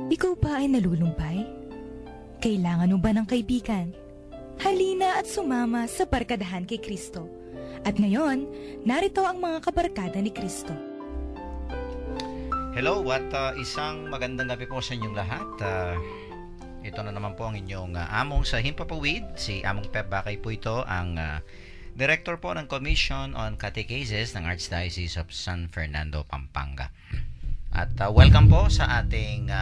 Ikaw ba ay nalulumbay? Kailangan mo ba ng kaibigan? Halina at sumama sa Barkadahan kay Kristo. At ngayon, narito ang mga kabarkada ni Kristo. Hello at isang magandang gabi po sa inyong lahat. Ito na naman po ang inyong among sa Himpapawid. Si Among Pep Bakay po ito, ang Director po ng Commission on Catechesis ng Archdiocese of San Fernando, Pampanga. At welcome po sa ating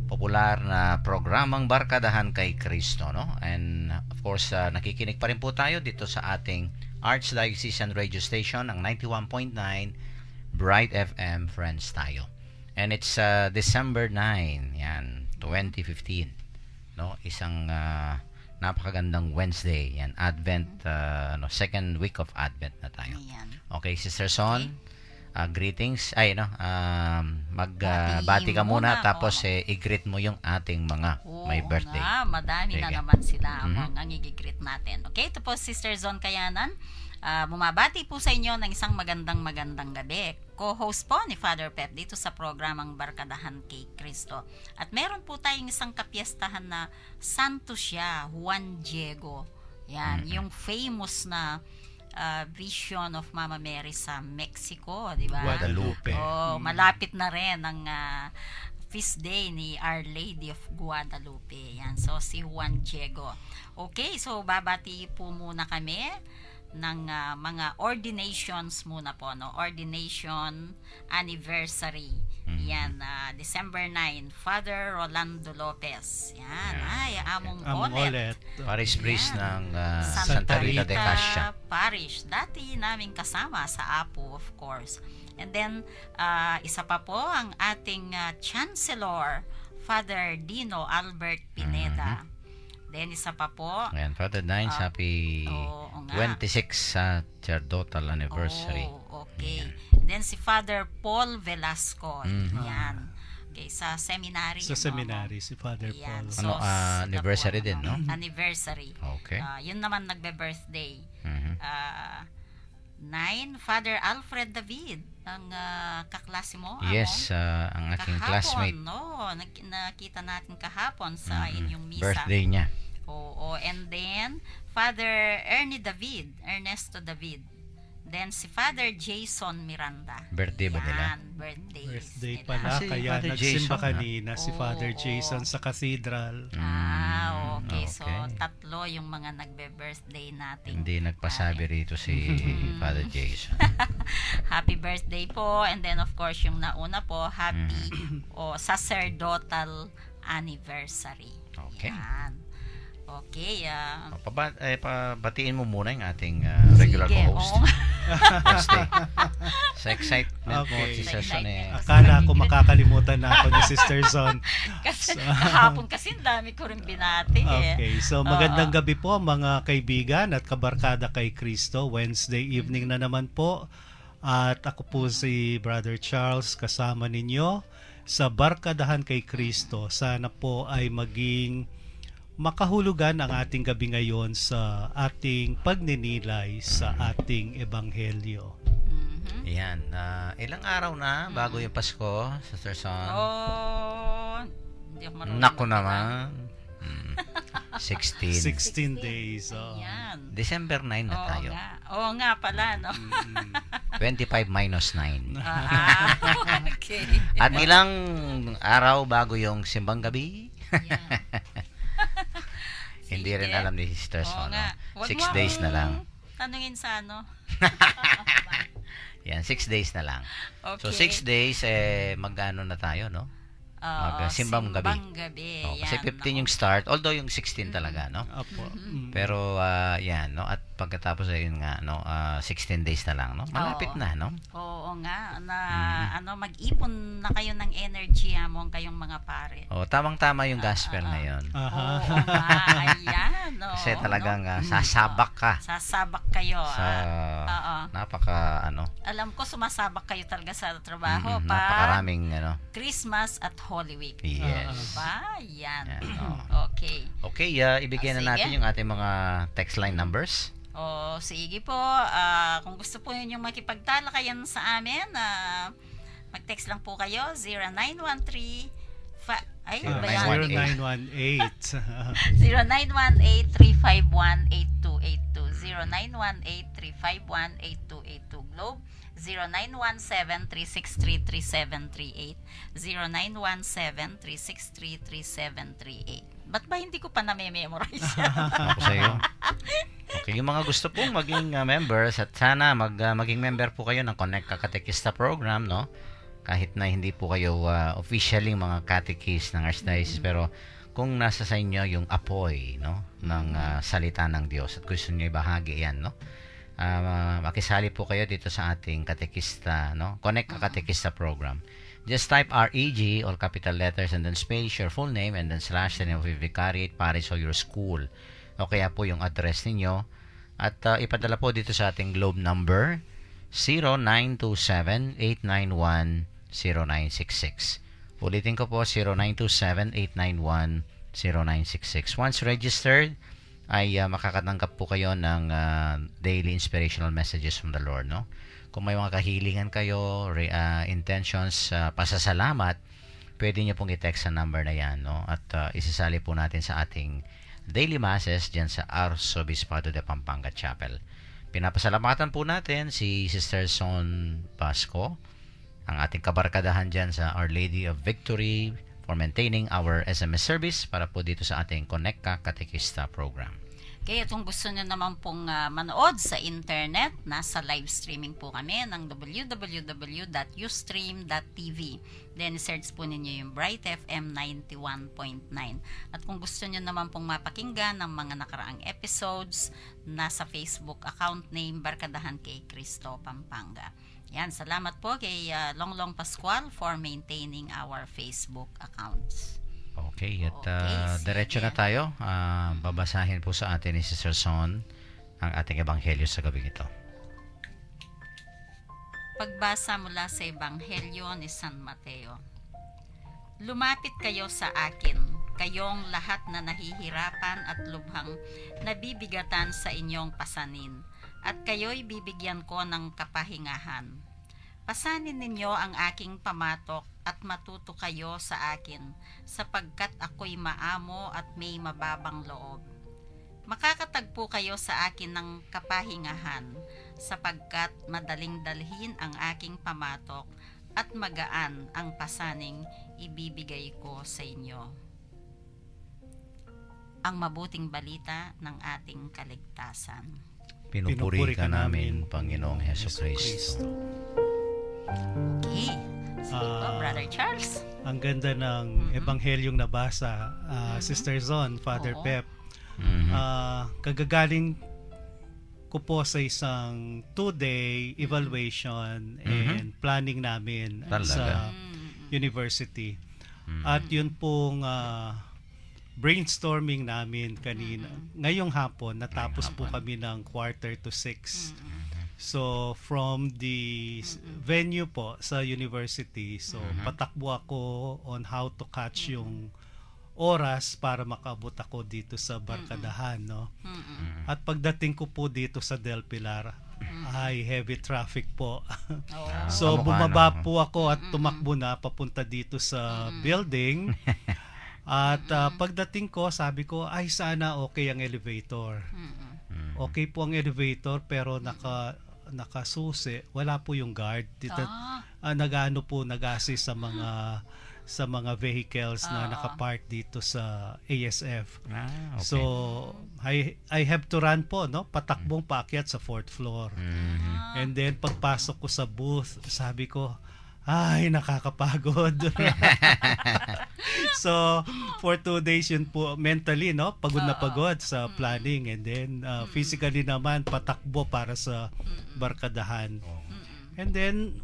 popular na programang Barkadahan kay Kristo, no? And of course, nakikinig pa rin po tayo dito sa ating Archdiocesan radio station, ang 91.9 Bright FM Friends tayo. And it's December 9, yan, 2015. No, isang napakagandang Wednesday, yan, Advent, second week of Advent na tayo. Okay, Sister Son, greetings. Magbati ka muna tapos i-greet mo yung ating mga may birthday. Madami na naman sila ang i-greet natin. Okay, ito po Sister Zon Kayanan. Bumabati po sa inyo ng isang magandang gabi. Co-host po ni Father Pep dito sa programang Barkadahan kay Kristo. At meron po tayong isang kapiestahan na santo siya, Juan Diego. Yan, yung famous na Vision of Mama Mary sa Mexico, di ba? Guadalupe. Oh, malapit na rin ang feast day ni Our Lady of Guadalupe. Yan, so si Juan Diego. Okay, so babati po muna kami ng mga ordinations muna po, no? Ordination anniversary. Yan, December 9, Father Rolando Lopez. Yan, ay among Olet. Parish priest ng Santa Rita de Cascia Parish. Dati namin kasama sa Apo, of course. And then, isa pa po ang ating Chancellor, Father Dino Albert Pineda. Then, isa pa po. Ayan, Father Dines, happy 26th sacerdotal anniversary. Oh, okay. Ayan. Then, si Father Paul Velasco. Yan. Okay, sa seminary. Sa seminary, si Father Paul. So, anniversary din, no? Anniversary. Okay. Yun naman nagbe-birthday. 9, Father Alfred David, ang kaklase mo. Yes, ang aking classmate. No, nakita natin kahapon sa inyong misa. Birthday niya. Oo, and then Father Ernesto David. Then si Father Jason Miranda. Birthday ba nila? Birthday pala, kaya nagsimba kanina si Father Jason sa cathedral. Okay. So tatlo yung mga nagbe-birthday natin. Hindi nagpasabi rito si Father Jason. Happy birthday po. And then of course yung nauna po, happy sacerdotal anniversary. Okay. Yan. Okay. Pabatiin mo muna yung ating regular co-host. Wednesday. Sa excitement mo, Sister Son. Akala ko makakalimutan na ako ni Sister Son. Kasi kahapon kasi dami ko rin binati. Okay, so magandang gabi po mga kaibigan at kabarkada kay Kristo. Wednesday evening na naman po. At ako po si Brother Charles, kasama ninyo sa Barkadahan kay Kristo. Sana po ay maging makahulugan ang ating gabi ngayon sa ating pagninilay sa ating ebanghelyo. Yan. Ilang araw na bago yung Pasko, Sister Son? Hindi ako marunong. Naku naman. 16 days. December 9 na tayo. Oo nga pala, no? 25 minus 9. Okay. At ilang araw bago yung simbang gabi? Hindi rin alam ni Sister Son. 6 days na lang. Tanungin sa ano? Yan, 6 days na lang. Okay. So 6 days, mag-ano na tayo, no? Simbang gabi. Kasi 15 yung start, although yung 16 talaga, no? Pero yan, no? At pagkatapos ayun nga, no, 16 days na lang, no? Malapit na, no? Oo nga, na mag-ipon na kayo ng energy mo kayong mga pare. Tamang-tama yung gospel na yun. Oo nga, ayan. Kasi talagang sasabak ka. Sasabak kayo. Napaka, alam ko sumasabak kayo talaga sa trabaho napakaraming, Christmas at Holy Week. Yes. Diba? Yan. Okay. Okay, ibigay na natin yung ating mga text line numbers. Sige po. Kung gusto po yun yung makipagtalakayan sa amin, mag-text lang po kayo 0913 Ay, Zero ba nine yan? one 0918-351-8282. 0918-351-8282. Globe, 0917-363-3738. 0917-363-3738. Ba't ba hindi ko pa na-memorize yan? Ako sa iyo. Okay, yung mga gusto pong maging members at sana maging member po kayo ng Connect Katekista program, no? Kahit na hindi po kayo officially mga catechist ng Archdiocese, pero kung nasa sa inyo yung apoy, no, ng salita ng Diyos at gusto niyo ibahagi yan, no? Makisali po kayo dito sa ating katekista, no? Connect Katekista program. Just type REG, all capital letters, and then space, your full name, and then slash the name of your vicariate, parish, or your school. O kaya po yung address ninyo. At ipadala po dito sa ating Globe number, 0927-891-0966. Ulitin ko po, 0927-891-0966. Once registered, ay makakatanggap po kayo ng daily inspirational messages from the Lord, no? Kung may mga kahilingan kayo, intentions, pasasalamat, pwede nyo pong i-text sa number na yan, no? At isasali po natin sa ating daily masses dyan sa Arzobispado de Pampanga Chapel. Pinapasalamatan po natin si Sister Son Pasco, ang ating kabarkadahan dyan sa Our Lady of Victory, for maintaining our SMS service para po dito sa ating Connect Katekista program. Kaya kung gusto nyo naman pong manood sa internet, nasa live streaming po kami ng www.ustream.tv. Then search po ninyo yung Bright FM 91.9. At kung gusto nyo naman pong mapakinggan ng mga nakaraang episodes, nasa Facebook account name Barkadahan kay Cristo Pampanga. Yan, salamat po kay Longlong Pascual for maintaining our Facebook accounts. Okay, at Okay, diretso na tayo. Babasahin po sa atin ni Sister Son ang ating ebanghelyo sa gabing ito. Pagbasa mula sa Ebanghelyo ni San Mateo. Lumapit kayo sa akin, kayong lahat na nahihirapan at lubhang nabibigatan sa inyong pasanin, at kayo'y bibigyan ko ng kapahingahan. Pasanin ninyo ang aking pamatok at matuto kayo sa akin, sapagkat ako'y maamo at may mababang loob. Makakatagpo kayo sa akin ng kapahingahan, sapagkat madaling dalhin ang aking pamatok at magaan ang pasaning ibibigay ko sa inyo. Ang mabuting balita ng ating kaligtasan. Pinupuri ka namin, Panginoong Hesukristo. Okay. Sige po, Brother Charles. Ang ganda ng ebanghelyong nabasa, Sister Zon, Father Oo. Pep. Kagagaling ko po sa isang 2-day evaluation and planning namin sa university. At yun pong brainstorming namin kanina. Ngayong hapon, natapos po kami ng 5:45. So, from the venue po sa university, so patakbo ako on how to catch yung oras para makabot ako dito sa Barkadahan, no? At pagdating ko po dito sa Del Pilar, ay heavy traffic po. So, bumaba po ako at tumakbo na papunta dito sa building. At pagdating ko, sabi ko, ay sana okay ang elevator. Okay po ang elevator pero nakasusi, wala po yung guard. Nag-assist sa mga vehicles na nakapark dito sa ASF. Okay. So I have to run po, no? Patakbong paakyat sa 4th floor. And then pagpasok ko sa booth, sabi ko, ay, nakakapagod. So, for 2 days yun po, mentally, no? Pagod na pagod sa planning. And then, physically naman, patakbo para sa Barkadahan. And then,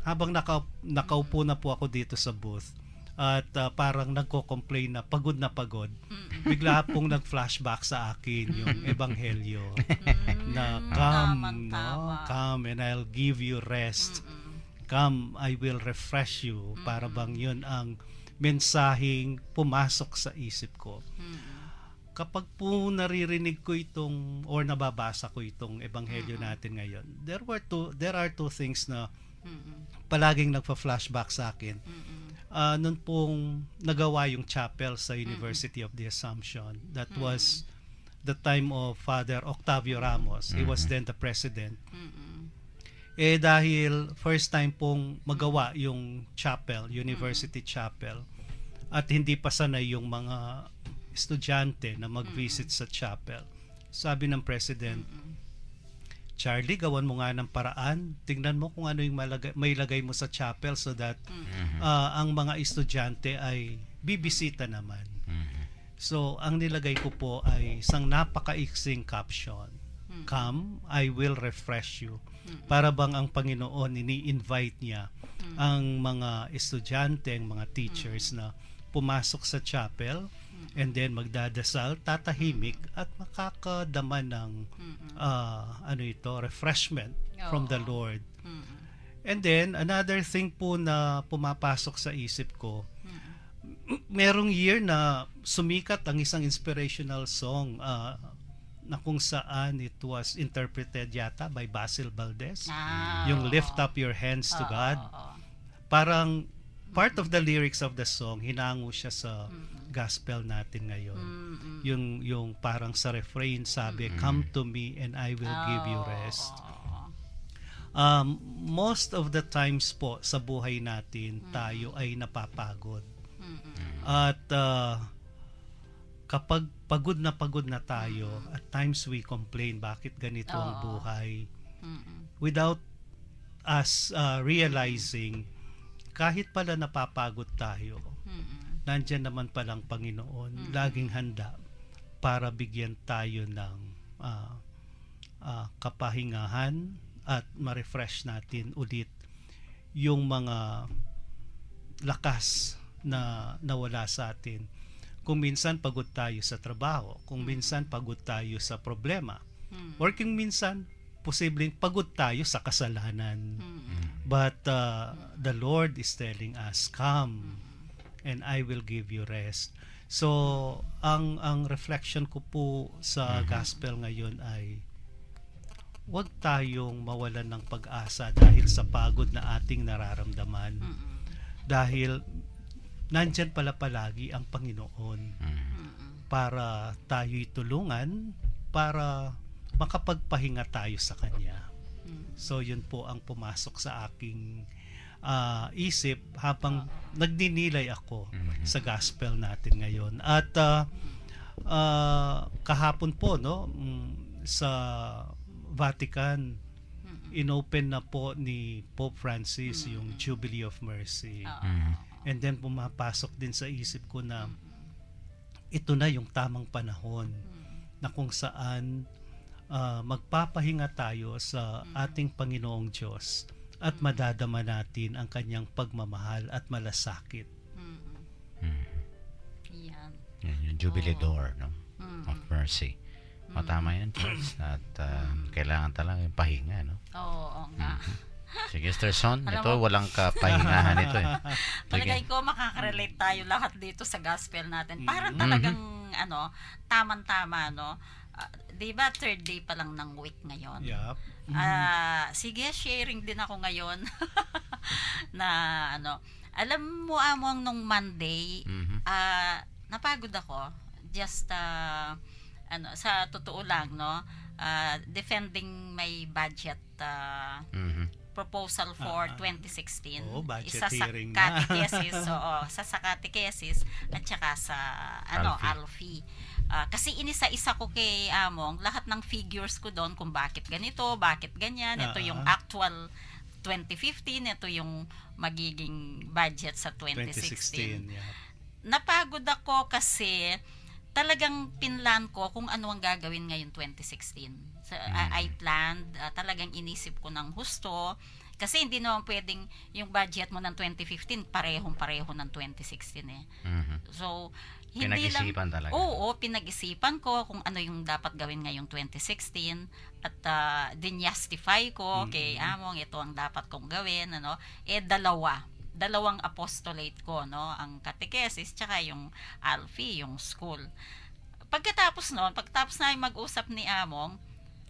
habang nakaupo na po ako dito sa booth, at parang nagko-complain na pagod, bigla pong nag-flashback sa akin yung ebanghelyo na come and I'll give you rest. Come, I will refresh you. Para bang yun ang mensaheng pumasok sa isip ko. Kapag po naririnig ko itong or nababasa ko itong ebanghelyo natin ngayon, there are two things na palaging nagfa-flashback sa akin. Noon pong nagawa yung chapel sa University of the Assumption. That was the time of Father Octavio Ramos. He was then the president. Dahil first time pong magawa yung chapel, University Chapel, at hindi pa sanay yung mga estudyante na mag-visit sa chapel. Sabi ng president, Charlie, gawan mo nga ng paraan. Tingnan mo kung ano yung may lagay mo sa chapel so that ang mga estudyante ay bibisita naman. So, ang nilagay ko po ay isang napakaiksing caption. Come, I will refresh you. Para bang ang Panginoon ini-invite niya ang mga estudyante, ang mga teachers na pumasok sa chapel and then magdadasal, tatahimik at makakadama ng refreshment from the Lord. And then another thing po na pumapasok sa isip ko, merong year na sumikat ang isang inspirational song na kung saan it was interpreted yata by Basil Valdez, yung Lift Up Your Hands to God. Parang part of the lyrics of the song hinango siya sa gospel natin ngayon. Yung parang sa refrain sabi, come to me and I will give you rest. Most of the times po sa buhay natin tayo ay napapagod. At kapag pagod na tayo, at times we complain bakit ganito ang buhay. Without us realizing, kahit pala napapagod tayo, nandyan naman palang Panginoon, laging handa para bigyan tayo ng kapahingahan at ma-refresh natin ulit yung mga lakas na nawala sa atin. Kung minsan pagod tayo sa trabaho, kung minsan pagod tayo sa problema, or kung minsan posibleng pagod tayo sa kasalanan. But the Lord is telling us, come and I will give you rest. So, ang reflection ko po sa gospel ngayon ay huwag tayong mawalan ng pag-asa dahil sa pagod na ating nararamdaman. Dahil nandyan pala palagi ang Panginoon para tayo'y tulungan, para makapagpahinga tayo sa Kanya. So, yun po ang pumasok sa aking isip habang nagninilay ako sa gospel natin ngayon. At kahapon po, no, sa Vatican, inopen na po ni Pope Francis yung Jubilee of Mercy. And then pumapasok din sa isip ko na ito na yung tamang panahon na kung saan magpapahinga tayo sa ating Panginoong Diyos at madadama natin ang kanyang pagmamahal at malasakit. Yan. Yung Jubilee Door, no? Of Mercy. Matama yan, Charles. At kailangan talaga yung pahinga, no? Oo nga. Sige, Sister Son, ito walang kapahingahan ito eh. Palagay ko makaka-relate tayo lahat dito sa gospel natin. Parang talagang tamang-tama, no? 'Di ba third day pa lang ng week ngayon? Yep. Sige, sharing din ako ngayon na alam mo among nung Monday, napagod ako. Just sa totoo lang, no? Defending my budget proposal for 2016. Budget isa sa hearing na. catechesis, sa catechesis at saka sa Alfie. Kasi inisa-isa ko kay Among lahat ng figures ko doon kung bakit ganito, bakit ganyan, ito yung actual 2015, ito yung magiging budget sa 2016. Yeah. Napagod ako kasi talagang pinlan ko kung ano ang gagawin ngayon 2016. So, I planned, talagang inisip ko ng husto kasi hindi naman pwedeng yung budget mo ng 2015 parehong-pareho ng 2016 eh. So, hindi pinag-isipan lang, talaga. Oo, pinag-isipan ko kung ano yung dapat gawin ngayong 2016 at din-justify ko kay Among ito ang dapat kong gawin, dalawang apostolate ko, no, ang catechesis tsaka yung Alfie, yung school. Pagkatapos na mag-usap ni Among,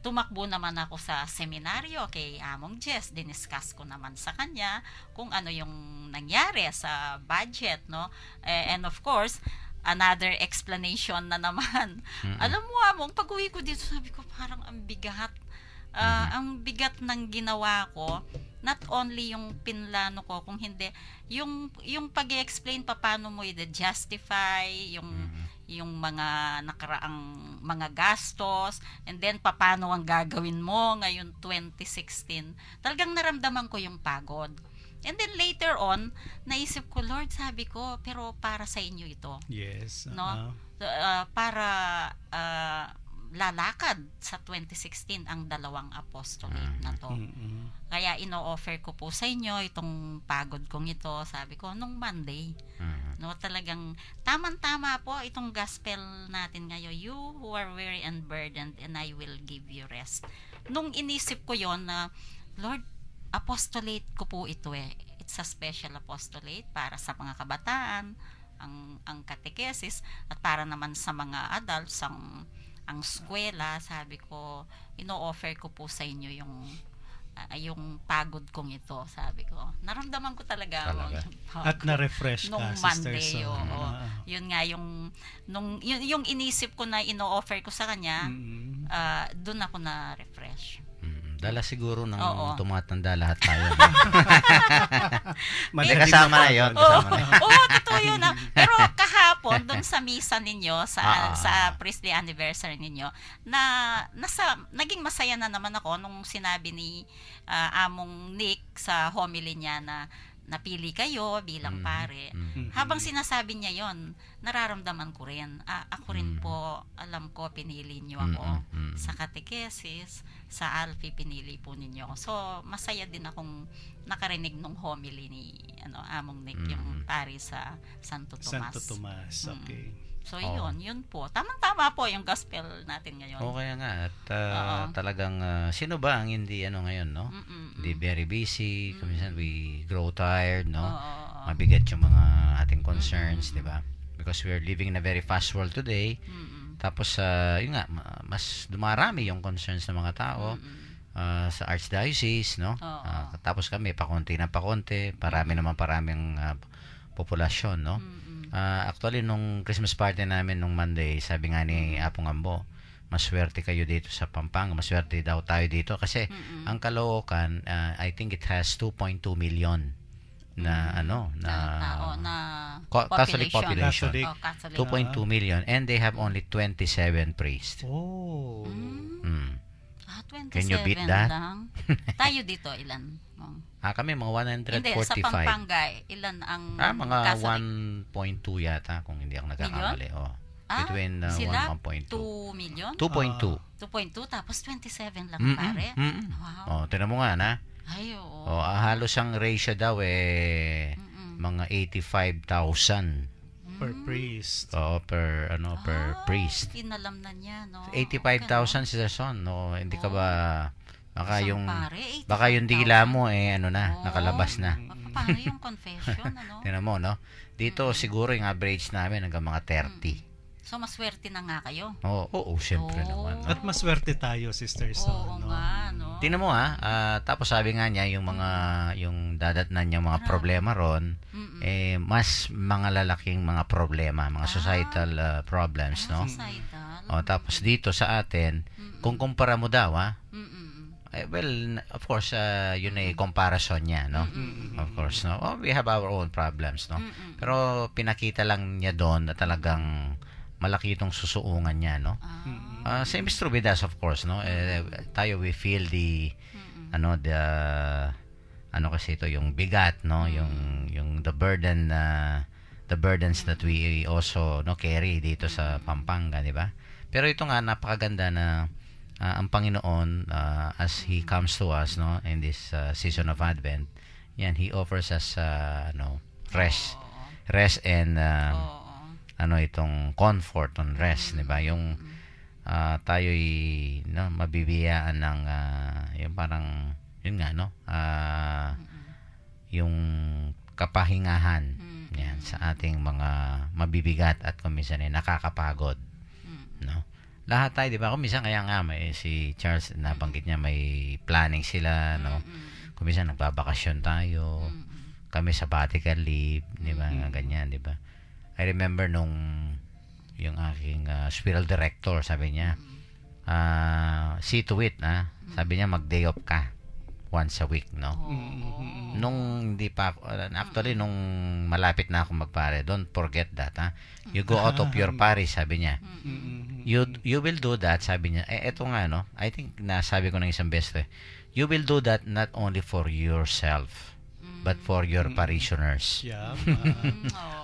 tumakbo naman ako sa seminaryo kay Among Jess. Diniscuss ko naman sa kanya kung ano yung nangyari sa budget, no? And of course, another explanation na naman. Alam mo, Among, pag-uwi ko dito, sabi ko, parang ang bigat. Ang bigat ng ginawa ko, not only yung pinlano ko, kung hindi, yung pag-i-explain paano mo i-justify, yung mga nakaraang mga gastos, and then paano ang gagawin mo ngayon 2016. Talagang naramdaman ko yung pagod. And then later on, naisip ko, Lord, sabi ko, pero para sa inyo ito. Yes. No? Para lalakad sa 2016 ang dalawang apostolate na to. Kaya ino-offer ko po sa inyo itong pagod kong ito, sabi ko, nung Monday. No, talagang tamang-tama po itong gospel natin ngayon. You who are weary and burdened, and I will give you rest. Nung inisip ko yon na, Lord, apostolate ko po ito eh. It's a special apostolate para sa mga kabataan, ang catechesis, at para naman sa mga adults, ang eskwela. Sabi ko, ino-offer ko po sa inyo yung pagod kong ito, sabi ko. Naramdaman ko talaga. At na-refresh ka, nung Sister Monday, Son. Yun nga, yung inisip ko na ino-offer ko sa kanya, doon ako na-refresh. Dala siguro ng Oo. tumatanda lahat tayo. Mali- Kasama na yun. Oo, totoo yun. Pero kahapon, doon sa misa ninyo, sa priestly anniversary ninyo, naging masaya na naman ako nung sinabi ni Among Nick sa homily niya na napili kayo bilang pare. Habang sinasabi niya yon, nararamdaman ko rin. Ako rin po, alam ko, pinili niyo ako. Sa catechesis, sa Alfie, pinili po ninyo ako. So, masaya din akong nakarinig nung homily ni Among Nick, yung pare sa Santo Tomas. Santo Tomas, okay. So, yun po. Tamang-tama po yung gospel natin ngayon. Okay nga. At talagang, sino ba ang hindi ngayon, no? Hindi very busy. Minsan we grow tired, no? Mabigat yung mga ating concerns, di ba? Because we are living in a very fast world today. Tapos, yun nga, mas dumarami yung concerns ng mga tao sa Archdiocese, no? Tapos kami, pakunti, paraming populasyon, no? Actually, nung Christmas party namin nung Monday, sabi nga ni Apong Ambo, maswerte kayo dito sa Pampanga, maswerte daw tayo dito kasi ang Caloocan, I think it has 2.2 million na tao na Catholic population. Catholic. 2.2 million, and they have only 27 priests. Oh. 27 Can you beat that? lang. Tayo dito, ilan? Kami mga 145. Hindi, sa Pampanga, ilan ang mga Catholic? 1.2 yata, kung hindi ako nagkakamali. Between sila 1.2. 2 million? 2.2. 2.2, tapos 27 lang, pare. Wow. Tinan mo nga na. Ay, oo. Halos ang ratio daw mga 85,000 Per priest. per priest. Inalam na niya, no? 85,000 si Son, no? Hindi ka ba baka Isang yung pare, baka yung dila mo nakalabas na. Paano yung confession, ano? Tingnan mo, no? Dito siguro yung average namin hanggang mga 30. So, maswerte na nga kayo. Oo, syempre naman. At maswerte tayo, Sister Son. Oo nga, no? Tingnan mo tapos sabi nga niya yung dadatnan niyang mga problema ron, mas mga lalaking mga problema, mga societal problems, no? Societal. Tapos dito sa atin, kung kumpara mo daw, well, of course, yun ay comparison niya, no? Of course, no? We have our own problems, no? Pero pinakita lang niya doon na talagang malaki itong susuungan niya, no? Same is true with us, of course, no? Tayo, we feel kasi ito, yung bigat, no? Yung the burdens that we also carry dito sa Pampanga, di ba? Pero ito nga, napakaganda na ang Panginoon, as He comes to us, no, in this season of Advent, yan, He offers us rest and itong comfort on rest, di ba? Yung tayo'y mabibiyaan ng yung parang yun nga, no, yung kapahingahan yan sa ating mga mabibigat at kung minsan nakakapagod, no? lahat tayo, di ba? Kung minsan kaya nga may si Charles nabanggit niya may planning sila, no? Kung minsan nagbabakasyon tayo, kami sabbatical leave, di ba? Nga ganyan, di ba? I remember nung yung aking spiritual director, sabi niya, see to it, sabi niya mag-day off ka once a week, no? Nung hindi pa actually nung malapit na ako magpare, don't forget that, you go out of your parish, sabi niya. You will do that, sabi niya. Eto nga, no? I think nasabi ko ng isang beses, you will do that not only for yourself but for your parishioners. Yeah.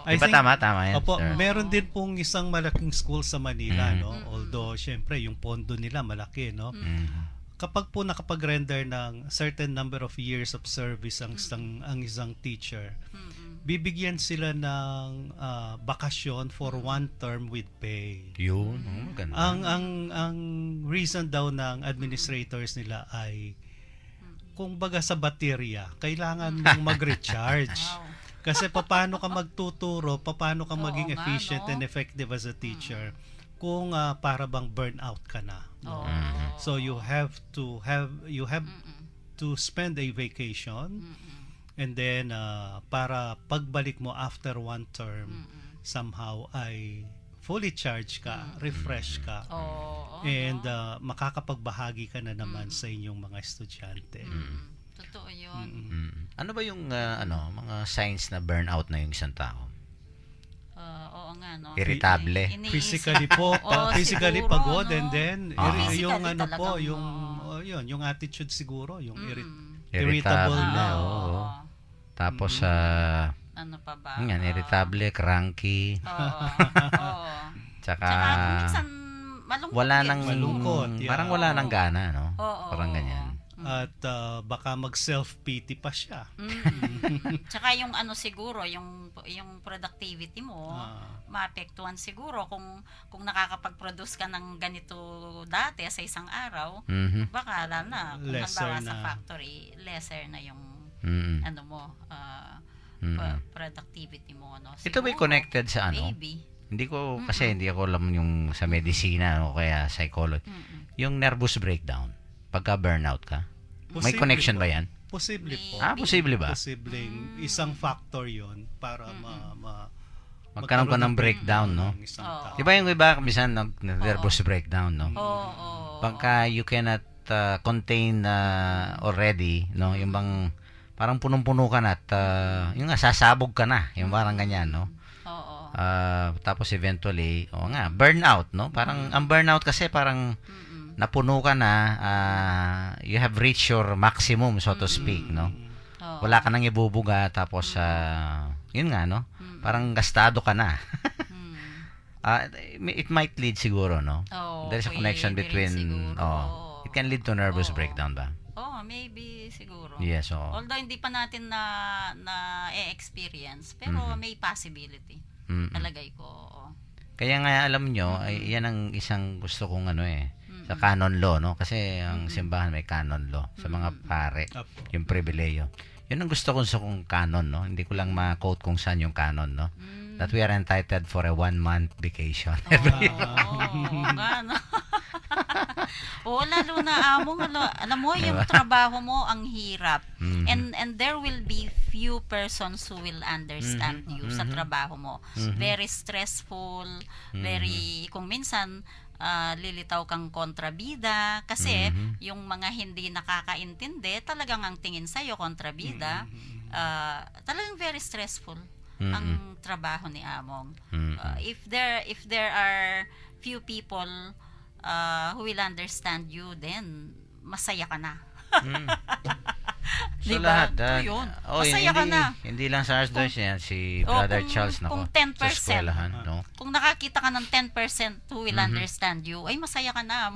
Di ba tama yan, Opo, sir? meron din pong isang malaking school sa Manila, no? Although, syempre, yung pondo nila malaki, no? Kapag po nakapag-render ng certain number of years of service ang isang teacher, bibigyan sila ng bakasyon for one term with pay. Yun, maganda. Ang reason daw ng administrators nila ay kung baga sa baterya, kailangan mong mag-recharge. Kasi paano ka magtuturo, paano ka maging efficient and effective as a teacher kung para bang burnout ka na. No? So you have to spend a vacation and then para pagbalik mo after one term somehow ay fully charged ka, refresh ka, and makakapagbahagi ka na naman sa inyong mga estudyante. Totoo yun. Ano ba yung mga signs na burnout na yung isang tao? Oo nga, no? Irritable. Physically siguro, pagod, no? and then Physically yung yung attitude siguro, yung irritable na. Oo. Tapos ano pa ba? yan, irritable, cranky. Oo. Tsaka minsan malungkot. wala din. nang Malungkot, yeah. parang wala nang gana, no? Oo. Parang ganyan. At baka mag-self-pity pa siya. Tsaka yung siguro, yung productivity mo, maapektuhan siguro kung nakakapag-produce ka ng ganito dati sa isang araw, baka lalo na kung Lesser halimbawa sa na. factory, lesser na yung productivity mo, no? Ito ba Siguro, connected sa maybe. Hindi ko alam yung sa medisina o kaya psychology. Yung nervous breakdown pagka burnout ka. May Posible connection po. ba yan? Posible po. Posible ba? Posibleng isang factor yon para Magkaroon ka ng breakdown, no? ng isang tao. Di ba yung iba minsan nervous breakdown, no? Oo. Pagka you cannot contain already, no? Yung bang parang punong-puno ka na at yung nga sasabog ka na, yung parang ganyan, no? Oo. Tapos eventually, burnout, no? Parang ang burnout kasi parang napuno ka na, you have reached your maximum, so to speak, no? Wala ka nang ibubuga, tapos yun nga, no? Parang gastado ka na. It might lead siguro, no? There's a connection pwede between rin siguro. it can lead to nervous breakdown ba? Maybe siguro. Yes, oo. Although hindi pa natin na experience, pero may possibility. Talagay ko. Kaya nga alam nyo, ay yan ang isang gusto kong sa canon law, no? Kasi ang simbahan may canon law sa mga pare, yung pribileyo. Yun ang gusto kong sa kong canon, no? Hindi ko lang ma-quote kung saan yung canon, no? That we are entitled for a 1-month vacation. Lalo na alam mo yung trabaho mo ang hirap. And there will be few persons who will understand you sa trabaho mo. Very stressful, very kung minsan lilitaw kang kontrabida kasi yung mga hindi nakakaintindi talagang ang tingin sa'yo kontrabida, talagang very stressful ang trabaho ni Among. If there are few people who will understand you, then masaya ka na. So diba? lahat, Yun. Masaya ka na. Hindi lang sa Archdiocese yan, si Brother Charles na kung sa 10%, eskwelahan, no? kung nakakita ka ng 10% who will understand you, ay masaya ka na.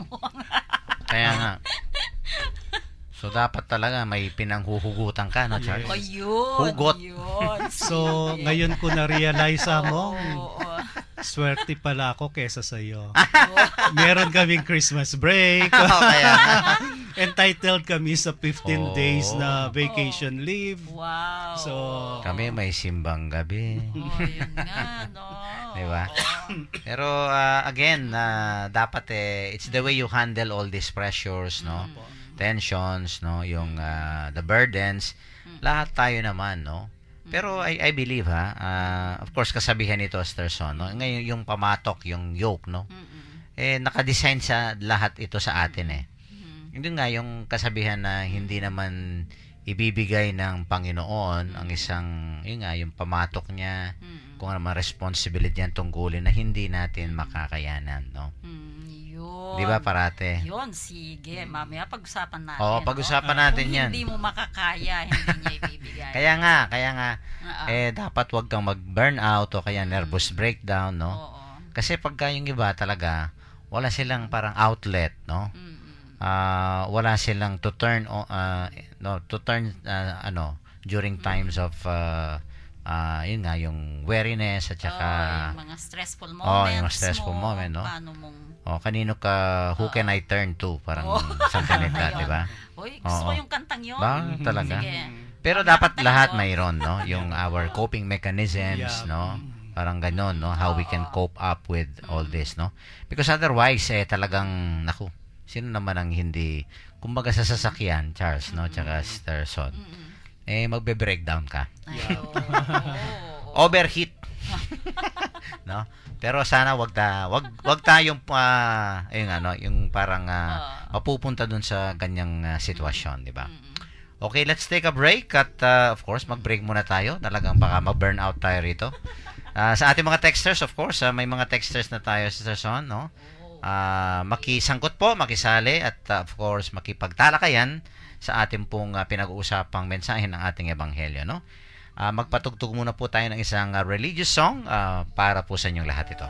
Kaya nga. So dapat talaga may pinanghuhugutan ka, no, Charles? Ayun. Hugot. Yun. So, ngayon ko na-realize mo, Oo. swerte pala ako kesa sa iyo. Meron kaming Christmas break. Kaya Entitled kami sa 15 days na vacation leave. Wow. So, kami may simbang gabi. Yun nga, no. Di ba? Pero again, dapat it's the way you handle all these pressures, no? Tensions, no? Yung the burdens, lahat tayo naman, no? Pero I believe of course kasabihan nito Sister Son, no? Ngayon yung pamatok, yung yoke, no? Naka-design sa lahat ito sa atin Hindi nga yung kasabihan na hindi naman ibibigay ng Panginoon ang isang, yun nga, yung pamatok niya, kung ano man responsibility niya tungkulin na hindi natin makakayanan, no? Yun. Di ba parate? Yun, sige. Mamaya pag-usapan natin. Oo, pag-usapan natin Kung yan. hindi mo makakaya, hindi niya ibibigay. Kaya nga, dapat wag kang mag-burnout o kaya nervous breakdown, no? Oo. Kasi pagka yung iba talaga, wala silang parang outlet, no? Wala silang to turn during times of yun nga yung weariness at saka yung mga stressful moments yung stressful moment, no? Paano mong kanino ka who can I turn to, parang something like that, di ba? Uy, gusto ko yung kantang yun. Ba, talaga. Sige. Pero dapat lahat mayroon, no? Yung our coping mechanisms, Yeah. no? Parang ganon, no? How we can cope up with all this, no? Because otherwise, talagang, naku, sino naman ang hindi, kumbaga sa sasakyan, Charles, no? Tsaka Sister Son, magbe-breakdown ka. Overheat. No? Pero sana wag tayong yung parang mapupunta dun sa ganyang sitwasyon, di ba? Okay, let's take a break at of course mag-break muna tayo. Talagang baka mag-burnout tayo rito. Sa ating mga texters, of course, may mga texters na tayo, Sister Son, no? Makisangkot po, makisali at of course makipagtalakayan sa ating pong pinag-uusapang mensahe ng ating ebanghelyo, no? Magpatugtog muna po tayo ng isang religious song para po sa inyong lahat ito.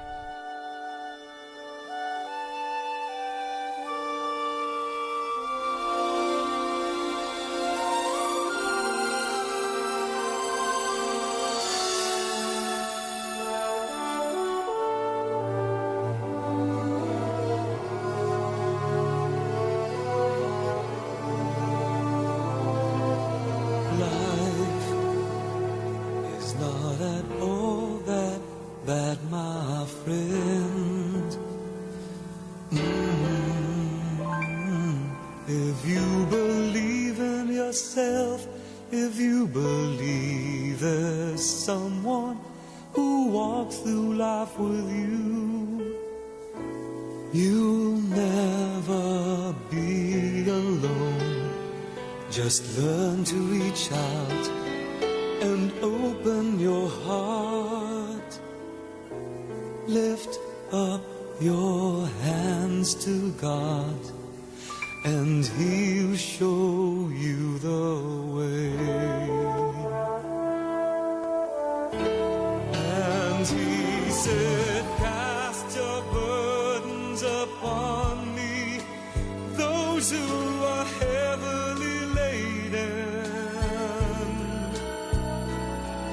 Life is not at all that bad, my friend. If you believe in yourself, if you believe there's someone who walks through life with you, you'll never be alone. Just learn to reach out and open your heart. Lift up your hands to God, and He'll show you the way. And He said, cast your burdens upon me, those who are heavily laden.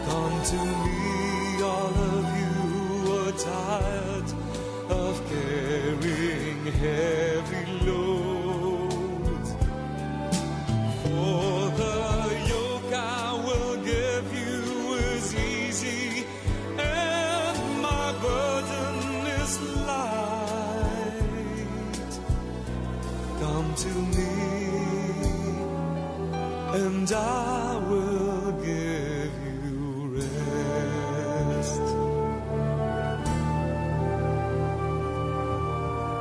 Come to me, all of you who are tired of carrying heavy loads. For the yoke I will give you is easy, and my burden is light. Come to me, and I will give you rest.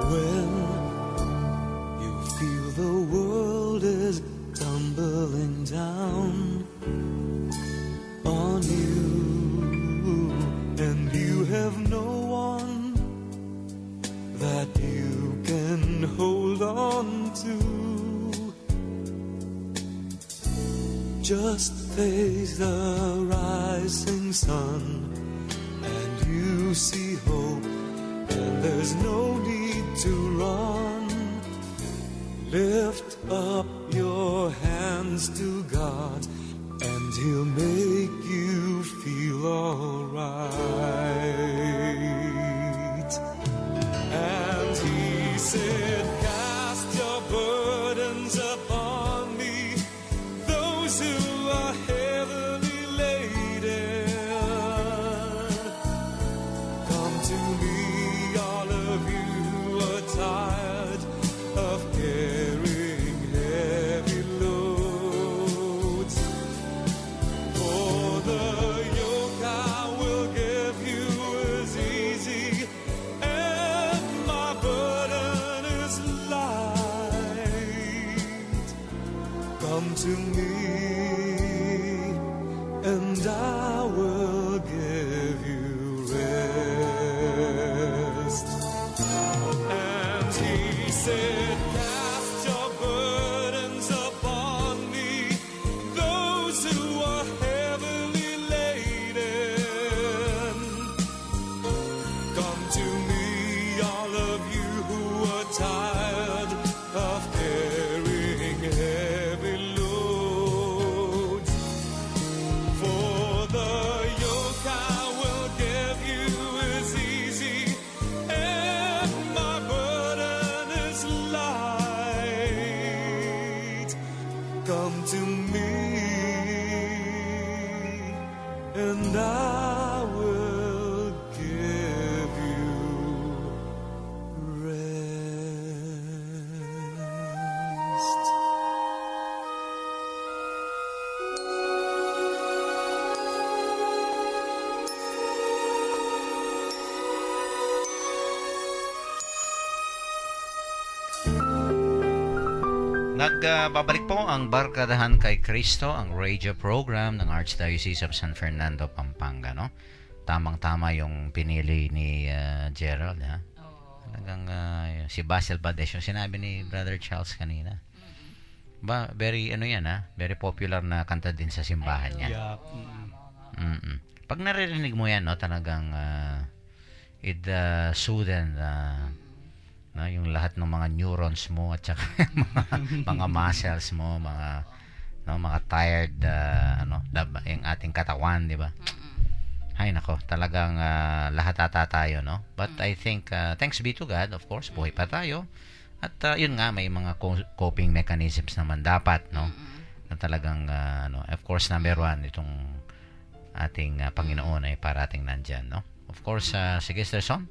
When you feel the world is tumbling down on you, and you have no one that you can hold on to, just face the rising sun, and you see hope, and there's no need to run. Lift up your hands to God, and He'll make you feel alright. And He said, cast your burdens upon me, those who are heavily laden. I will give you rest. Nagbabalik po ang Barkadahan kay Kristo, ang radio program ng Archdiocese of San Fernando, Pampanga, no? Tamang-tama yung pinili ni Gerald, ha? Talagang si Basil Bades, yung sinabi ni Brother Charles kanina. Very, yan, ha? Very popular na kanta din sa simbahan niya. Yeah. Pag naririnig mo yan, no, talagang it soothes no, yung lahat ng mga neurons mo at saka mga muscles mo, mga tired yung ating katawan, di ba? Ay nako, talagang lahat ata tayo, no? But I think thanks be to God, of course, buhay pa tayo. At yun nga, may mga coping mechanisms naman dapat, no? Na talagang of course, number one, itong ating Panginoon ay parating nandyan, no? Of course, sige, Sister Son,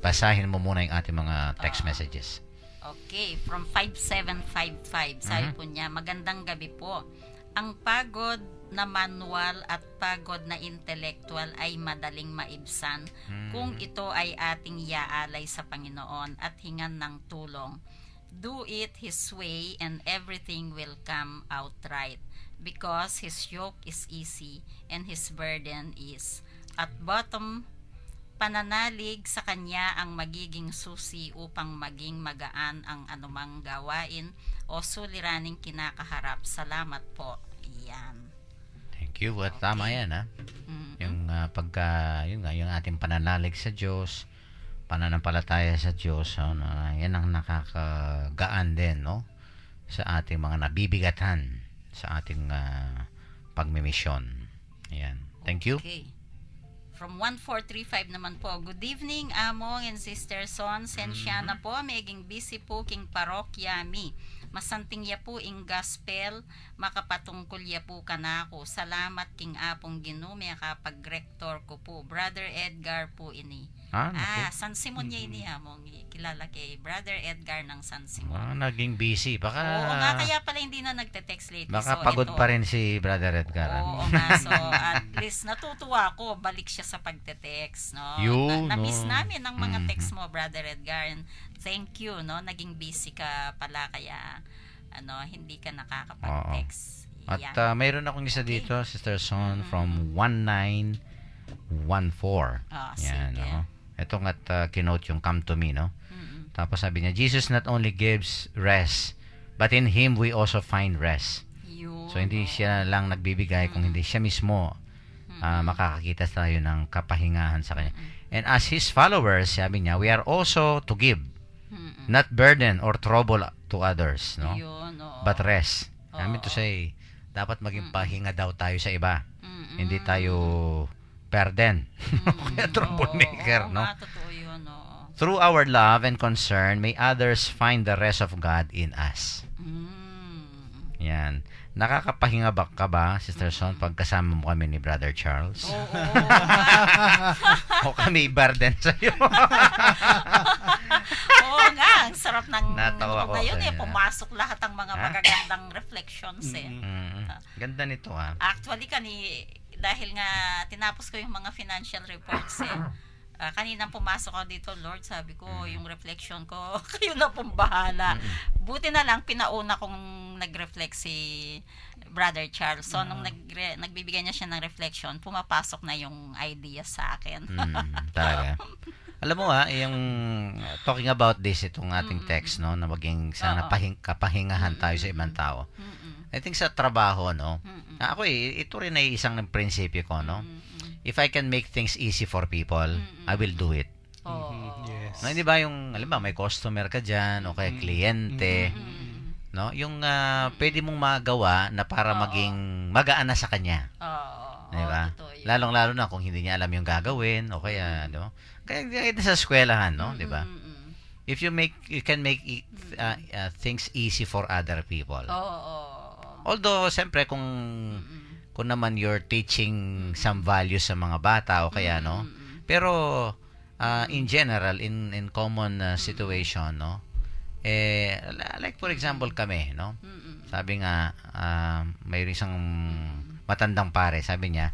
basahin mo muna yung ating mga text messages. Okay, from 5755, sabi po niya, magandang gabi po. Ang pagod na manual at pagod na intellectual ay madaling maibsan kung ito ay ating iaalay sa Panginoon at hingan ng tulong. Do it His way and everything will come out right, because His yoke is easy and His burden is. At bottom, pananalig sa Kanya ang magiging susi upang maging magaan ang anumang gawain o suliraning kinakaharap. Salamat po. Iyan. Thank you. At tama yan, ha? Yung yun nga, yung ating pananalig sa Diyos, pananampalataya sa Diyos, yan ang nakakagaan din, no? Sa ating mga nabibigatan sa ating pagmimisyon. Ayan. Thank you. Okay. From 1435 naman po, good evening, Among and Sister Son. Sensya na po, meging busy po king parokya mi. Masanting ya po ing gospel, makapatungkol ya po kanako. Salamat king apong ginume kapag rektor ko po. Brother Edgar po ini. San Simon niya ini, Among. Kilala kay Brother Edgar ng San Simon. Naging busy. Baka, Oo nga, kaya pala hindi na nagte-text lately. Baka so, pagod pa rin si Brother Edgar. Oo nga, so at least natutuwa ako, balik siya sa pagte-text, no? Na-miss namin ang mga text mo, Brother Edgar. And thank you, no? Naging busy ka pala, kaya hindi ka nakakapag-text. At mayroon akong isa dito, Sister Son, from 1914. Yan, sige. no? Ito nga't kinote yung come to me, no? Tapos sabi niya, Jesus not only gives rest, but in Him we also find rest. So hindi siya lang nagbibigay, kung hindi siya mismo makakakita tayo ng kapahingahan sa Kanya. And as His followers, sabi niya, we are also to give, not burden or trouble to others, no? But rest. I mean to say, dapat maging pahinga daw tayo sa iba. Hindi tayo burden. Kaya troublemaker, no? Totoo yun, no? Through our love and concern, may others find the rest of God in us. Yan. Nakakapahinga ba ka ba, Sister Son, pag kasama mo kami ni Brother Charles? Oo. O kami burden sa'yo? Oo nga, ang sarap ng Natawa ko ngayon sa'yo, pumasok lahat ang mga magagandang reflections Ganda nito, ha? Actually, dahil nga tinapos ko yung mga financial reports kaninang pumasok ako dito, Lord, sabi ko, yung reflection ko, kayo na pong bahala. Buti na lang, pinauna kong nag-reflect si Brother Charles. So, nung nagbibigay niya siya ng reflection, pumapasok na yung idea sa akin. Talaga. Alam mo yung talking about this, itong ating text, no, na maging sana kapahingahan tayo sa ibang tao. I think sa trabaho, no, ako ito rin ay isang ng prinsipyo ko, no. If I can make things easy for people, I will do it. Yes. No, hindi ba yung, alam ba, may customer ka dyan, o kaya kliyente, no? Yung pwede mong magawa na para maging magaan na sa kanya. Di ba? Lalong-lalo na kung hindi niya alam yung gagawin, o kaya, no? Kaya sa eskwelahan, no? Di ba? If you can make things easy for other people. Although, siyempre, kung kung naman you're teaching some values sa mga bata o kaya, no? Pero, in general, in common situation, no? Like for example kami, no? Sabi nga, may isang matandang pare, sabi niya,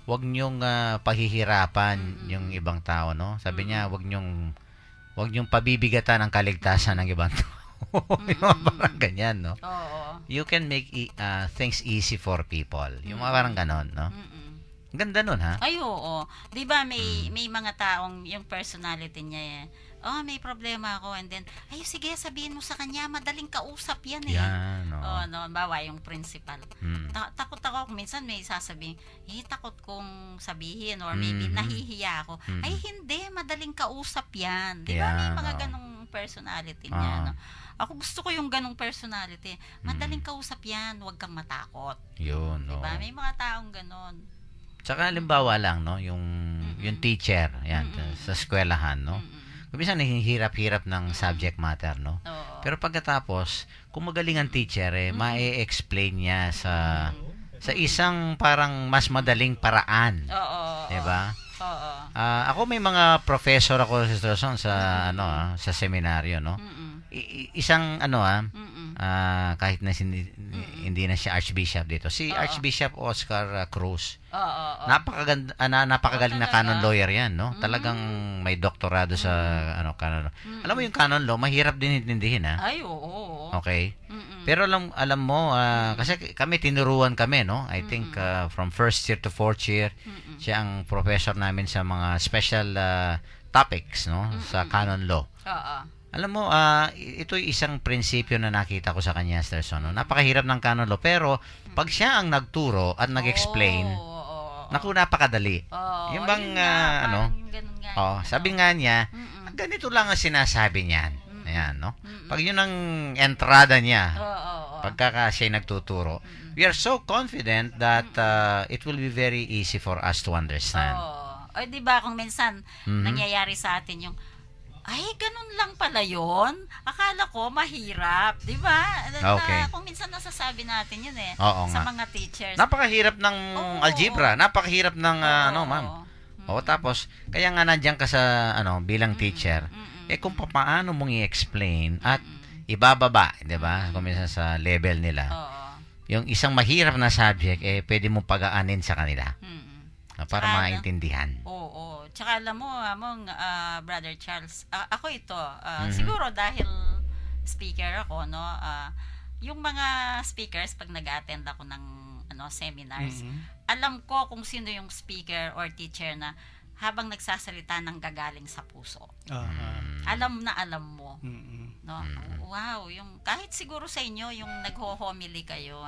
wag niyong pahihirapan yung ibang tao, no? Sabi niya, wag niyong pabibigatan ang kaligtasan ng ibang tao. Yung mga parang ganyan, no? Oo. You can make things easy for people. Yung mga parang ganon, no? Ang ganda nun, ha? Ay, oo. 'Di ba may mga taong yung personality niya may problema ako, and then sige, sabihin mo sa kanya, madaling kausap yan eh. Yan, no? no, bawa yung principal. Takot ako minsan may sasabihin, takot kong sabihin or maybe nahihiya ako. Ay hindi, madaling kausap yan. 'Di ba may mga ganong personality niya, no? Ako gusto ko yung ganong personality. Madaling kausap yan, huwag kang matakot. Yun, no? Diba? May mga taong ganon. Tsaka halimbawa lang, no, yung teacher, yan, sa eskwelahan, no. Minsan hirap-hirap ng subject matter, no. Oo. Pero pagkatapos, kung magaling ang teacher, ma-explain niya sa isang parang mas madaling paraan. Oo. 'Di ba? Oo. Ako may mga professor ako sa sa seminaryo, no. Isang kahit na hindi na siya Archbishop dito. Si Archbishop Oscar Cruz. Napakagaling na canon lawyer 'yan, no? Talagang may doktorado sa canon. Alam mo yung canon law, mahirap din intindihin, ha? Ay, oo. Okay. Pero alam mo, kasi kami tinuruan kami, no? I think from first year to fourth year, siya ang professor namin sa mga special topics, no? Sa canon law. Oo. Alam mo, ito'y isang prinsipyo na nakita ko sa kanya, Sterson, no? Napakahirap ng canon law, pero pag siya ang nagturo at nag-explain, naku, napakadali. Yung bang, sabi nga niya, ganito lang ang sinasabi niyan. Ayan, no? Pag yun ang entrada niya, pagka siya nagtuturo, we are so confident that it will be very easy for us to understand. O, di ba kung minsan nangyayari sa atin yung, ay, ganun lang pala yun. Akala ko mahirap, di ba? Okay. Kung minsan nasasabi natin yun Oo sa nga. mga teachers. Napakahirap ng algebra, napakahirap ng ma'am. Tapos kaya nga nandiyan ka sa bilang teacher. Kung paano mong i-explain at ibababa, 'di ba? Kung minsan sa level nila. Yung isang mahirap na subject pwede mong pagaanin sa kanila. Para maintindihan. Oo. Tsaka alam mo, Brother Charles, ako ito, siguro dahil speaker ako, no, yung mga speakers, pag nag-attend ako ng seminars, alam ko kung sino yung speaker or teacher na habang nagsasalita nang gagaling sa puso. Alam na alam mo. No? Wow, yung kahit siguro sa inyo, yung nagho-homily kayo,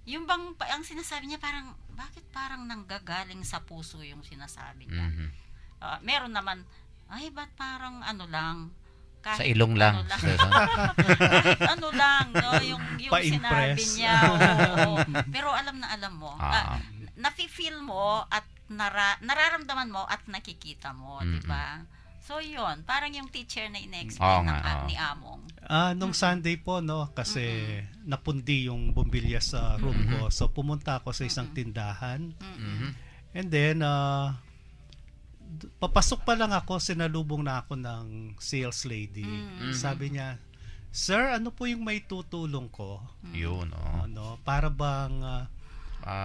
yung bang ang sinasabi niya parang bakit parang nanggagaling sa puso yung sinasabi niya. Meron naman ba't parang lang kahit sa ilong lang. No, yung sinabi niya. Pero alam na alam mo. Nafi-feel mo at nararamdaman mo at nakikita mo, di ba? So yun, parang yung teacher na ina-explain ni Among. Nung Sunday po, no, kasi napundi yung bumbilya sa room ko. So pumunta ako sa isang tindahan. And then papasok pa lang ako, sinalubong na ako ng sales lady. Sabi niya, "Sir, ano po yung may tutulong ko?" Yun, para bang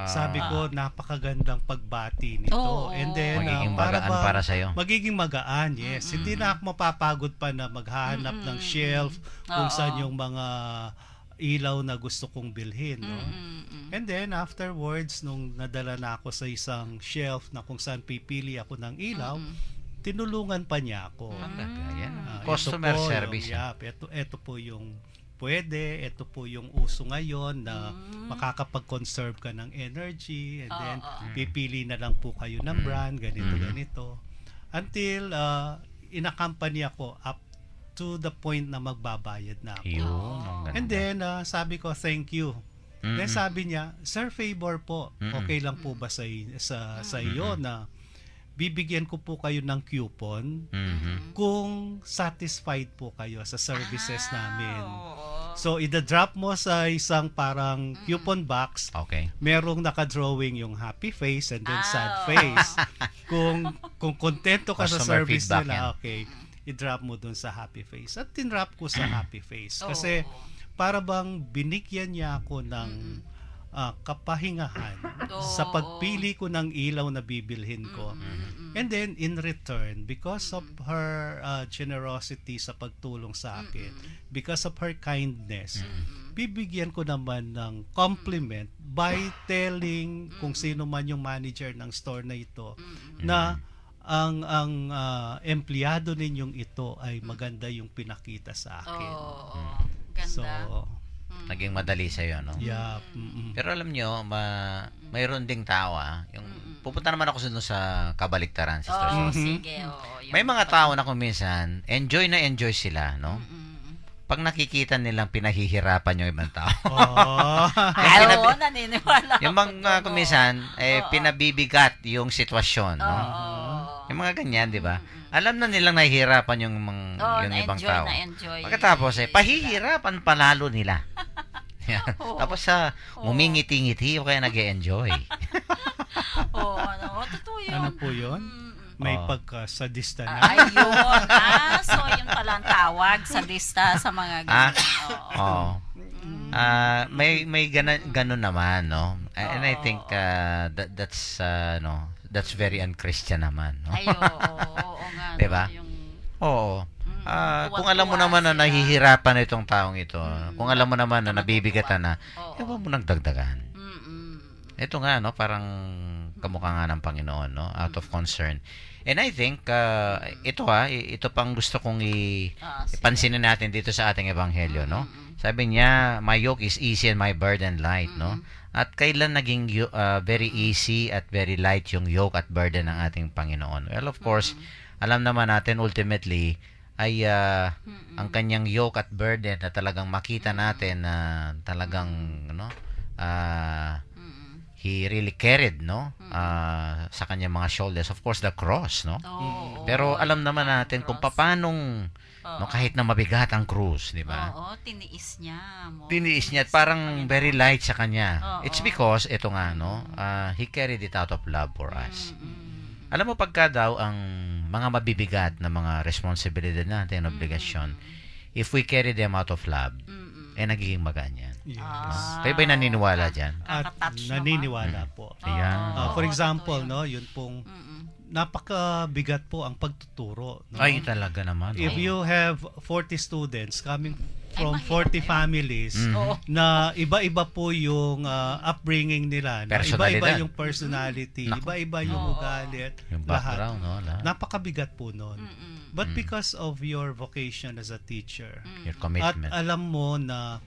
sabi ko, napakagandang pagbati nito. And then, magiging magaan para sa'yo. Magiging magaan, yes. Hindi na ako mapapagod pa na maghahanap ng shelf kung saan yung mga ilaw na gusto kong bilhin. No? And then, afterwards, nung nadala na ako sa isang shelf na kung saan pipili ako ng ilaw, tinulungan pa niya ako. Customer service. Ito po yung pwede, ito po yung uso ngayon na makakapag-conserve ka ng energy, and then pipili na lang po kayo ng brand, ganito. Until in-accompany ako up to the point na magbabayad na ako. And then, sabi ko, thank you. Then sabi niya, "Sir, favor po, okay lang po ba sa iyo na bibigyan ko po kayo ng coupon kung satisfied po kayo sa services namin." So, ida-drop mo sa isang parang coupon box. Okay. Merong nakadrawing yung happy face and then sad Ah, oo. face. Kung kontento ka sa Customer service feedback nila, yan. okay, i-drop mo dun sa happy face. At tinrap ko sa happy face. Oo. Kasi para bang binigyan niya ako ng kapahingahan Oo. sa pagpili ko ng ilaw na bibilhin ko. Mm-mm. And then in return, because of her generosity sa pagtulong sa akin, because of her kindness, bibigyan ko naman ng compliment by telling kung sino man yung manager ng store na ito na ang empleyado ninyong ito ay maganda yung pinakita sa akin. Oo. Ganda. So, Naging madali sa'yo, no? yeah. Pero alam nyo, mayroon ding tao, yung pupunta naman ako sa kabaliktaran, Sister Oo, Son. sige. Oo, May mga tao na kung minsan, enjoy na enjoy sila, no? Pag nakikita nilang pinahihirapan yung ibang tao. Oh. Ay, oo, naniniwala. Yung mga kung minsan, pinabibigat yung sitwasyon, no? Oo. Yung mga ganyan, di ba? Alam na nilang nahihirapan yung, yung ibang na-enjoy, tao. na-enjoy. Pagkatapos, pahihirapan palalo nila. Yan. Oo. Tapos ngumingiti-ngiti o kaya nag-e-enjoy. Oo, totoo yun. Ano po yun? May Oo. pagkasadista na. Ayun. So yun pala ang tawag sa lista sa mga ganun. Oo. Oo. May ganun naman, no? And I think that's very un-Christian naman, no? Ay, oo nga. Diba? No, yung, Oo. Kung alam mo tuwan-tuwa naman na sila. nahihirapan itong taong ito, kung alam mo naman na nabibigatan na, Oo. huwag mo nang dagdagan. Mm-mm. Ito nga, no? Parang kamukha nga ng Panginoon, no? Out of concern. And I think, ito pang gusto kong Sige. ipansinin natin dito sa ating ebanghelyo, no? Sabi niya, my yoke is easy and my burden light, no? At kailan naging very easy at very light yung yoke at burden ng ating Panginoon? Well, of course, alam naman natin ultimately ay ang kanyang yoke at burden na talagang makita natin na talagang he really carried, no? Sa kanyang mga shoulders, of course, the cross, no? Oo. Pero alam naman natin kung paanong kahit na mabigat ang krus, di ba? Oo, tiniis niya. Tiniis niya at parang very light sa kanya. Oo. It's because ito nga, no? He carried it out of love for us. Alam mo, pagka daw ang mga mabibigat na mga responsibilidad natin, obligasyon, if we carry them out of love, nagiging magaan yan. Yes. Kayo ba'y naniniwala dyan? At Kakatouch naniniwala po. Ayan. For Oo, example, totoo no, yun pong napakabigat po ang pagtuturo. No? Ay, talaga naman. If Oo. you have 40 students coming from mahirap 40 families Oo. na iba-iba po yung upbringing nila, na Personalidad. iba-iba yung personality, Naku. iba-iba yung ugali at Yung lahat. background, no? Lahat. Napakabigat po nun. But because of your vocation as a teacher, Your at commitment. alam mo na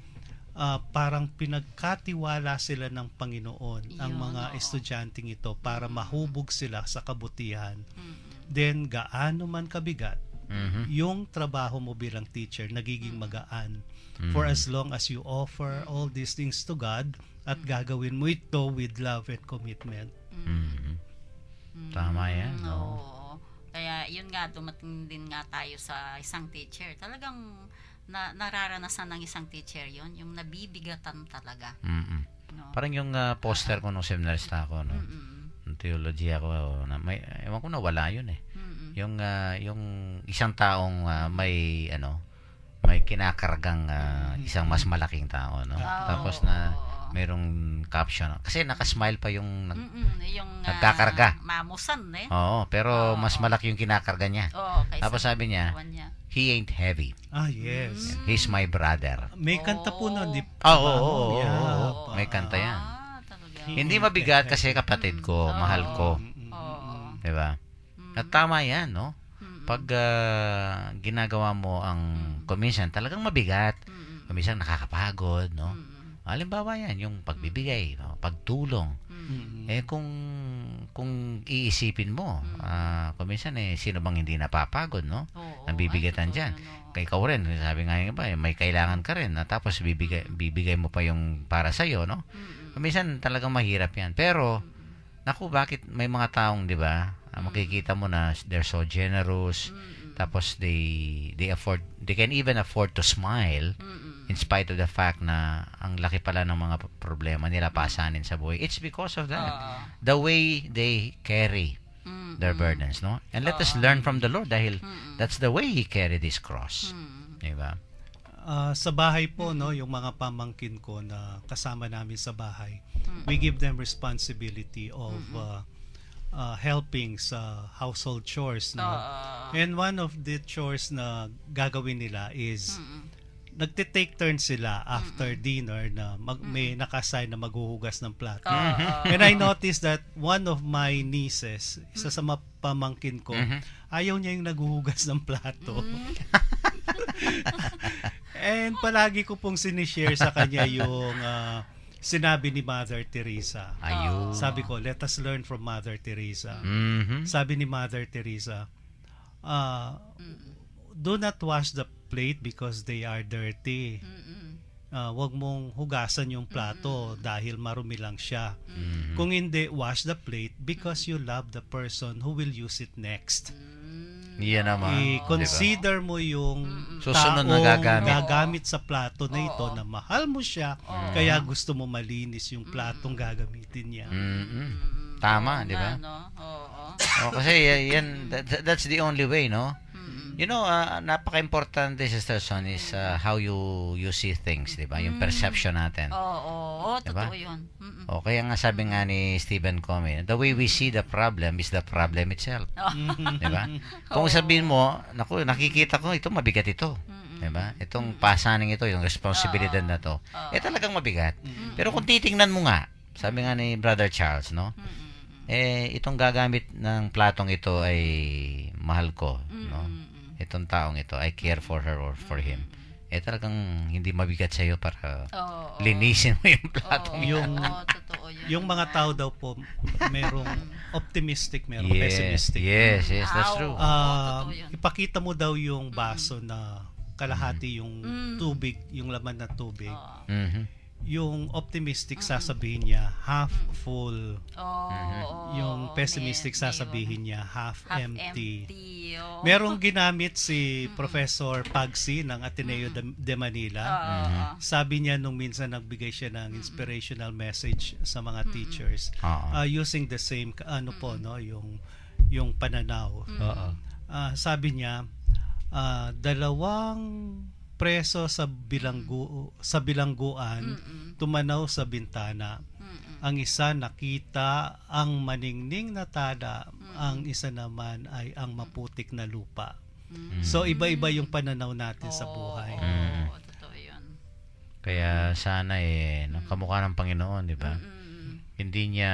parang pinagkatiwala sila ng Panginoon ang Yun, mga oo. estudyanteng ito para mahubog sila sa kabutihan, then gaano man kabigat, Mhm. yung trabaho mo bilang teacher nagiging magaan for as long as you offer all these things to God at gagawin mo ito with love and commitment. Mhm. Tama yan. no? Oo. Kaya yun nga, dumating din nga tayo sa isang teacher. Talagang nararanasan ng isang teacher yon, yung nabibigatan talaga. Mhm. No? Parang yung poster ko nung seminarista ako, no? Ng theology ako, ewan ko na wala yun eh. Yung isang taong may kinakargang isang mas malaking tao, no? Tapos na mayroong caption kasi naka-smile pa yung Yung nagkakarga. mamusan eh. Oo, pero mas malaki yung kinakarga niya. Oo, kaysa Tapos sabi niya, kawan niya. he ain't heavy. Yes. He's my brother. May kanta po nun, di Oo, Yeah. may kanta yan. Talaga. Hindi mabigat kasi kapatid ko, mahal ko. Oo. 'Di ba? At tama 'yan, no? Pag ginagawa mo ang commission, talagang mabigat. Minsan nakakapagod, no? Halimbawa 'yan, yung pagbibigay, no? Pagtulong. Kung iisipin mo, minsan sino bang hindi napapagod, no? Oo. Nabibigatan Ay, diyan. totoo yun, oo. Kay ikaw rin, sabi nga yung iba, may kailangan ka rin, tapos bibigay mo pa yung para sa iyo, no? Minsan talagang mahirap 'yan. Pero naku, bakit may mga taong, 'di ba? Makikita mo na they're so generous. Tapos they can even afford to smile In spite of the fact na ang laki pala ng mga problema nila pasanin sa buhay. It's because of that. The way they carry their burdens, no? And let us learn from the Lord dahil that's the way He carried His cross. Diba? Sa bahay po, no, yung mga pamangkin ko na kasama namin sa bahay, we give them responsibility of helping sa household chores, no? And one of the chores na gagawin nila is nagte-take turn sila after dinner na may naka-assign na maghuhugas ng plato. And I noticed that one of my nieces, isa sa mga pamangkin ko, ayaw niya yung naghuhugas ng plato. And palagi ko pong sinishare sa kanya yung sinabi ni Mother Teresa. Ayun. Sabi ko, let us learn from Mother Teresa. Sabi ni Mother Teresa, do not wash the plate because they are dirty. Huwag mong hugasan yung plato dahil marumi lang siya. Kung hindi, wash the plate because you love the person who will use it next. Yan naman. I-consider mo yung Susunod taong na gagamit sa plato na ito na mahal mo siya, kaya gusto mo malinis yung platong gagamitin niya. Tama, di ba? Kasi yan, that's the only way, no? You know, napaka-importante, Sister Son, is how you see things, di ba? Yung perception natin. Totoo yun. Kaya nga sabi nga ni Stephen Covey, the way we see the problem is the problem itself. Di ba? Kung sabihin mo, naku, nakikita ko, ito mabigat ito. Di ba? Itong pasaning ito, yung responsibilidad na to, talagang mabigat. Pero kung titingnan mo nga, sabi nga ni Brother Charles, no? Itong gagamit ng platong ito ay mahal ko, no? Itong taong ito, I care for her or for him. Talagang hindi mabigat sa iyo para linisin mo yung platong Yung mga tao daw po, merong optimistic, merong pessimistic. Yes, that's true. Ipakita mo daw yung baso na kalahati yung tubig, yung laman ng tubig. Yung optimistic sasabihin niya half full. Yung pessimistic sasabihin niya half empty. Merong ginamit si Professor Pagsi ng Ateneo de Manila. Sabi niya nung minsan nagbigay siya ng inspirational message sa mga teachers using the same yung pananaw. Sabi niya, dalawang preso sa bilangguan tumanaw sa bintana. Ang isa nakita ang maningning na tala, ang isa naman ay ang maputik na lupa. So iba-iba yung pananaw natin sa buhay. Totoo yun. Kaya sana kamukha ng Panginoon, di ba? Hindi niya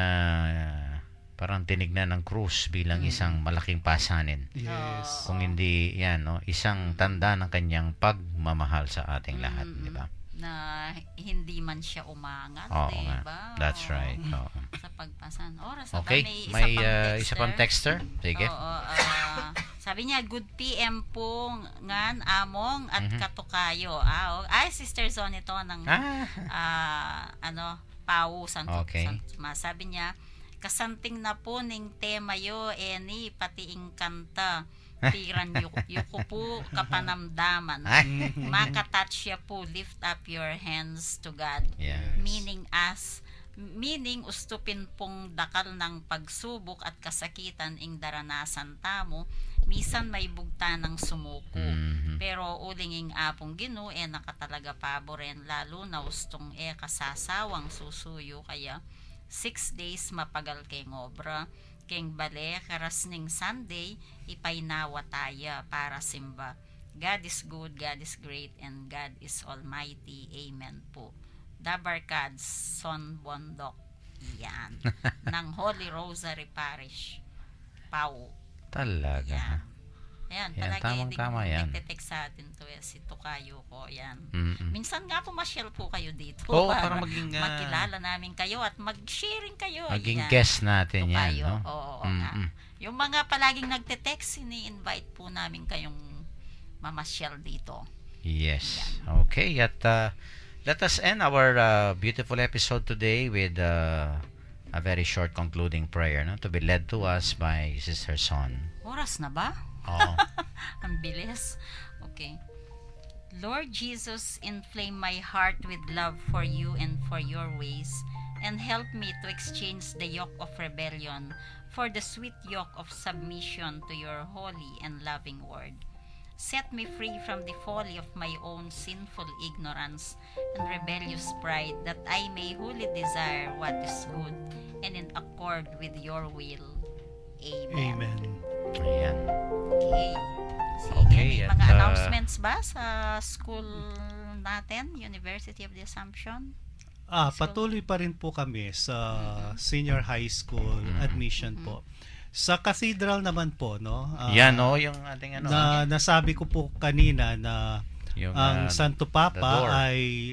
parang tinignan ng krus bilang isang malaking pasanin. Yes. Kung hindi yan, no, isang tanda ng kanyang pagmamahal sa ating lahat, di ba? Na hindi man siya umangat, Oo di nga. ba? That's right. Oo. Sa pagpasan. Okay, may isa pang texter. Sige. Sabi niya, good PM po ngan among at katukayo. Ay, Sister Zon ito ng Pau Santo. Okay. Sabi niya, kasanting na po ning tema yo eni pati ing kanta piran yuko po kapanamdaman makatouch siya po, lift up your hands to God. Yes. Meaning ustupin pong dakal ng pagsubok at kasakitan ing daranasan tamo misan may bugta ng sumuko pero uling ing apong Ginoo nakatalaga paboren lalo na ustong kasasawang susuyo kaya 6 days mapagal keng obra, keng bale, karasning Sunday, ipaynawa taya para simba. God is good, God is great, and God is almighty. Amen po. Dabarkads, Son Bondok, yan. ng Holy Rosary Parish, Pau. Talaga. Yan. Ayan, palagi tamang-tama yan. nagte-text sa atin to si Tukayo ko, yan. Minsan nga pumasyal po kayo dito para maging makilala namin kayo at mag-sharing kayo. Maging Yan. guest natin Tukayo. yan, no? Oo. Yung mga palaging nagte-text, ini-invite po namin kayong mamasyal dito. Yes. Okay, at let us end our beautiful episode today with a very short concluding prayer, no, to be led to us by Sister Son. Oras na ba? Oo. Ang bilis. Okay. Lord Jesus, inflame my heart with love for you and for your ways, and help me to exchange the yoke of rebellion for the sweet yoke of submission to your holy and loving word. Set me free from the folly of my own sinful ignorance and rebellious pride, that I may wholly desire what is good and in accord with your will. Amen. Amen. Ayan. Okay. Sige, Okay, may at, mga announcements ba sa school natin, University of the Assumption? Patuloy pa rin po kami sa senior high school admission po. Sa cathedral naman po, no? Yan, yung ating ano. Na nasabi ko po kanina na Yung, ang Santo the Papa door. ay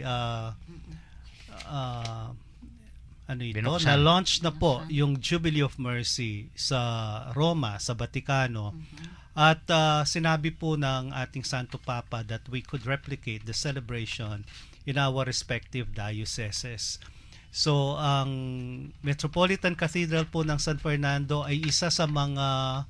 ano ito, Binuksan. na-launch na po yung Jubilee of Mercy sa Roma, sa Vaticano. At sinabi po ng ating Santo Papa that we could replicate the celebration in our respective dioceses. So, ang Metropolitan Cathedral po ng San Fernando ay isa sa mga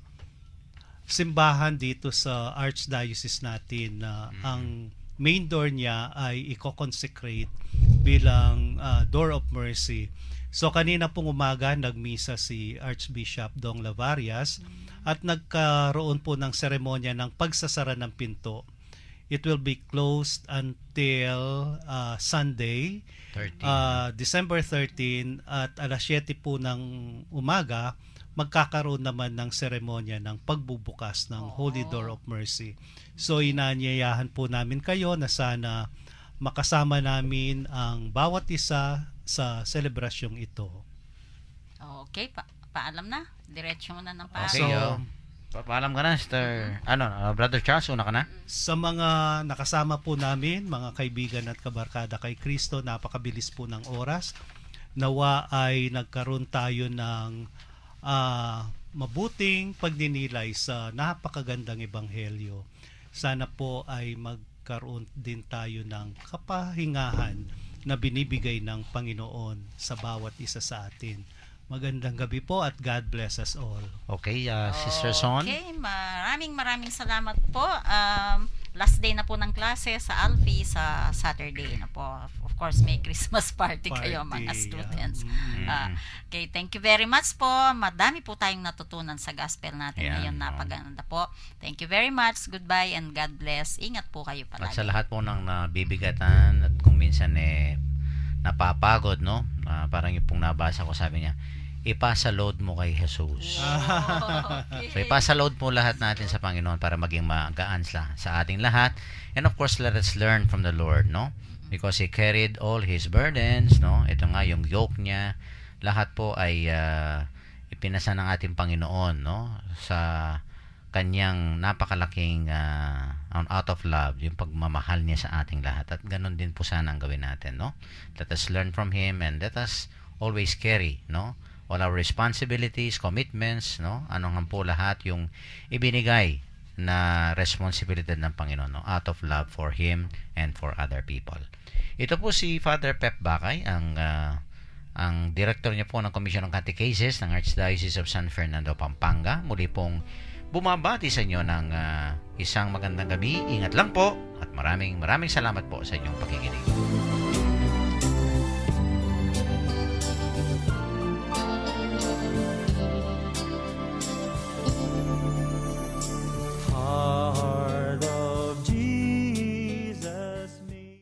simbahan dito sa Archdiocese natin na ang main door niya ay i-consecrate bilang Door of Mercy. So, kanina pong umaga, nagmisa si Archbishop Dong Lavarias at nagkaroon po ng seremonya ng pagsasara ng pinto. It will be closed until Sunday, 13. December 13, at alas 7 po ng umaga, magkakaroon naman ng seremonya ng pagbubukas ng Holy Door of Mercy. So inanyayahan po namin kayo na sana makasama namin ang bawat isa sa selebrasyong ito. Okay, paalam na. Diretso mo na ng paalam. Okay, paalam ka na, Sister. Brother Charles, una ka na? Sa mga nakasama po namin, mga kaibigan at kabarkada kay Kristo, napakabilis po ng oras. Nawa ay nagkaroon tayo ng mabuting pagdinilay sa napakagandang ebanghelyo. Sana po ay magkaroon din tayo ng kapahingahan na binibigay ng Panginoon sa bawat isa sa atin. Magandang gabi po at God bless us all. Okay, Sister Son. Okay, maraming salamat po. Last day na po ng klase sa Alfie sa Saturday na po. Of course, may Christmas party kayo mga students. Okay, thank you very much po. Madami po tayong natutunan sa gospel natin ngayon. Napaganda po. Thank you very much. Goodbye and God bless. Ingat po kayo palagi. At sa lahat po ng nabibigatan at kung minsan napapagod, no? Parang yung pong nabasa ko, sabi niya, ipasa-load mo kay Jesus. Okay. So ipasa-load mo lahat natin sa Panginoon para maging magaan sa ating lahat. And of course, let us learn from the Lord, no? Because He carried all His burdens, no? Ito nga yung yoke niya. Lahat po ay ipinasa ng ating Panginoon, no? Sa kanyang napakalaking out of love, yung pagmamahal niya sa ating lahat. At ganun din po sana ang gawin natin, no? Let us learn from Him and let us always carry, no? All our responsibilities, commitments, no? Ano nga po lahat yung ibinigay na responsibilidad ng Panginoon, no? Out of love for Him and for other people. Ito po si Father Pep Bakay, ang director niya po ng Commission on Catechesis ng Archdiocese of San Fernando, Pampanga. Muli pong bumabati sa inyo ng isang magandang gabi. Ingat lang po at maraming salamat po sa inyong pakikinig.